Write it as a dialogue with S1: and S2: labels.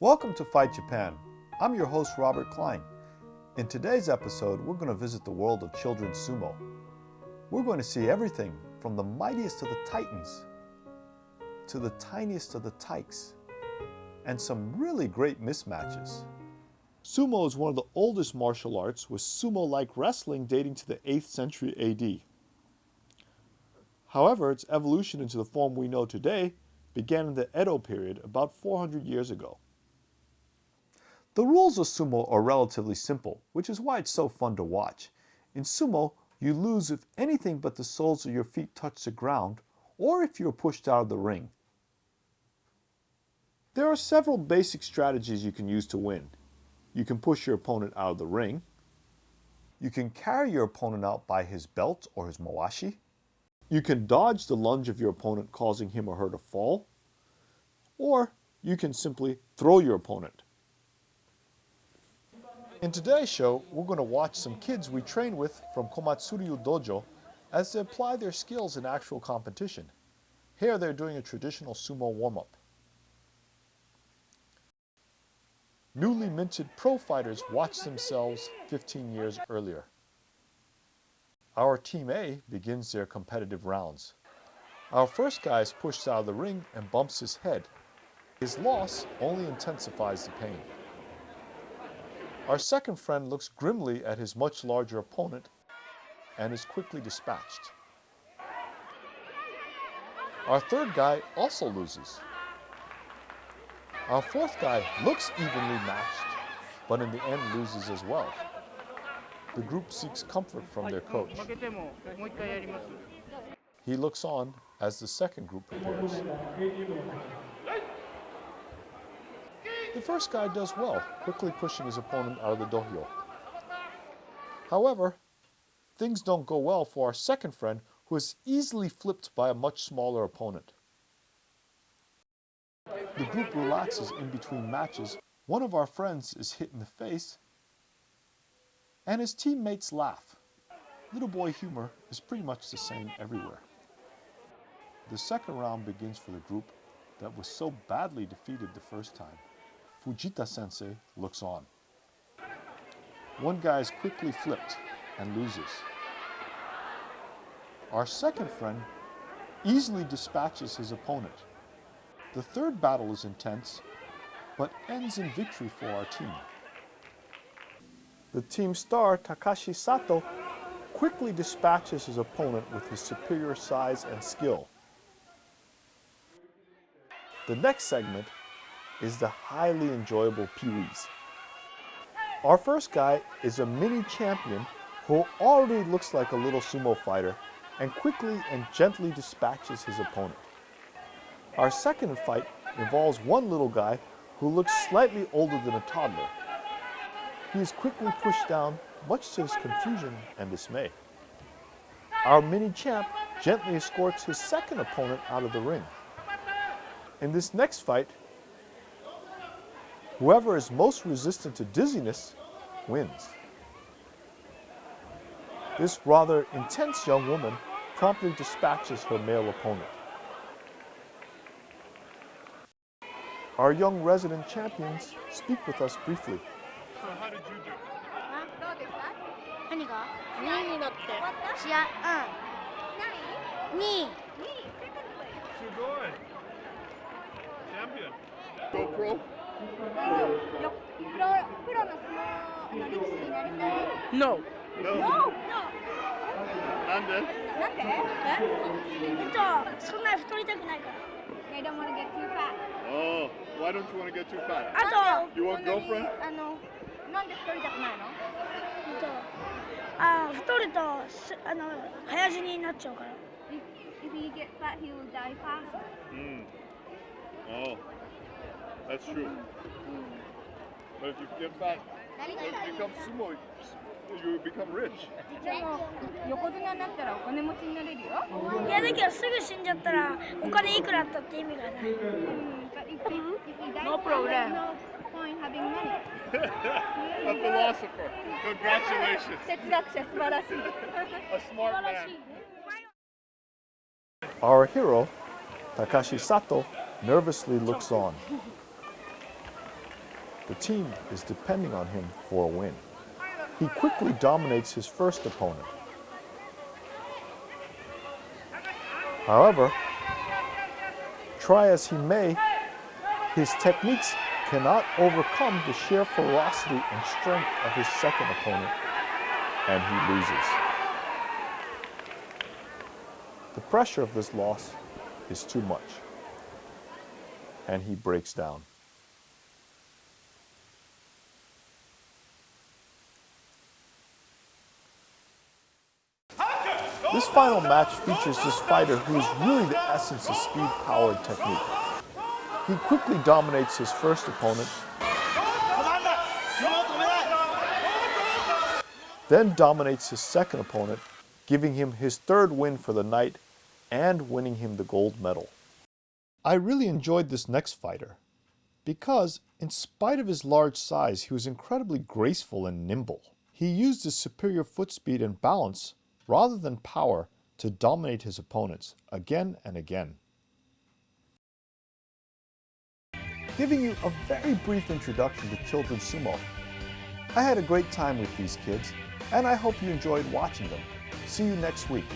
S1: Welcome to Fight Japan. I'm your host, Robert Clyne. In today's episode, we're going to visit the world of children's sumo. We're going to see everything from the mightiest of the titans to the tiniest of the tykes, and some really great mismatches. Sumo is one of the oldest martial arts, with sumo-like wrestling dating to the 8th century AD. However, its evolution into the form we know today began in the Edo period about 400 years ago. The rules of sumo are relatively simple, which is why it's so fun to watch. In sumo, you lose if anything but the soles of your feet touch the ground, or if you're pushed out of the ring. There are several basic strategies you can use to win. You can push your opponent out of the ring. You can carry your opponent out by his belt or his mawashi. You can dodge the lunge of your opponent, causing him or her to fall. Or you can simply throw your opponent. In today's show, we're going to watch some kids we train with from Komatsuryu Dojo as they apply their skills in actual competition. Here they're doing a traditional sumo warm-up. Newly minted pro fighters watched themselves 15 years earlier. Our Team A begins their competitive rounds. Our first guy is pushed out of the ring and bumps his head. His loss only intensifies the pain. Our second friend looks grimly at his much larger opponent and is quickly dispatched. Our third guy also loses. Our fourth guy looks evenly matched, but in the end loses as well. The group seeks comfort from their coach. He looks on as the second group prepares. The first guy does well, quickly pushing his opponent out of the dohyo. However, things don't go well for our second friend, who is easily flipped by a much smaller opponent. The group relaxes in between matches. One of our friends is hit in the face, and his teammates laugh. Little boy humor is pretty much the same everywhere. The second round begins for the group that was so badly defeated the first time. Fujita-sensei looks on. One guy is quickly flipped and loses. Our second friend easily dispatches his opponent. The third battle is intense, but ends in victory for our team. The team star, Takashi Sato, quickly dispatches his opponent with his superior size and skill. The next segment is the highly enjoyable Pee-wees. Our first guy is a mini champion who already looks like a little sumo fighter and quickly and gently dispatches his opponent. Our second fight involves one little guy who looks slightly older than a toddler. He is quickly pushed down, much to his confusion and dismay. Our mini champ gently escorts his second opponent out of the ring. In this next fight, whoever is most resistant to dizziness wins. This rather intense young woman promptly dispatches her male opponent. Our young resident champions speak with us briefly.
S2: So how did you do? 何が2位になって試合2位
S3: すごい Champion Go pro?
S4: プロの相撲の力士になりたい
S2: No
S3: No なんで
S2: そんなに太りたくないから
S4: They don't want to get too fat
S3: Oh, why don't you want to get too fat?
S2: あと
S3: You want girlfriend?
S4: なんで太りたくないの
S2: 太ると早死にになっちゃうから
S4: If he gets fat, he will die fast
S3: Oh, that's true. But if you get fat, you become sumo, you become rich.
S4: でも横綱になったらお金持ちになれるよ
S2: いやだけどすぐ死んじゃったらお金いくらあったって意味がない
S4: But if he dies
S2: No problem.
S4: there's no point having money
S3: A philosopher. Congratulations.
S4: 哲学者素晴らしい
S3: A smart man.
S1: Our hero, Takashi Sato, nervously looks on. The team is depending on him for a win. He quickly dominates his first opponent. However, try as he may, his techniques cannot overcome the sheer ferocity and strength of his second opponent, and he loses. The pressure of this loss is too much, and he breaks down. This final match features this fighter who is really the essence of speed, power, and technique. He quickly dominates his first opponent, then dominates his second opponent, giving him his third win for the night and winning him the gold medal. I really enjoyed this next fighter because, in spite of his large size, he was incredibly graceful and nimble. He used his superior foot speed and balance rather than power to dominate his opponents again and again. Giving you a very brief introduction to children's sumo. I had a great time with these kids, and I hope you enjoyed watching them. See you next week.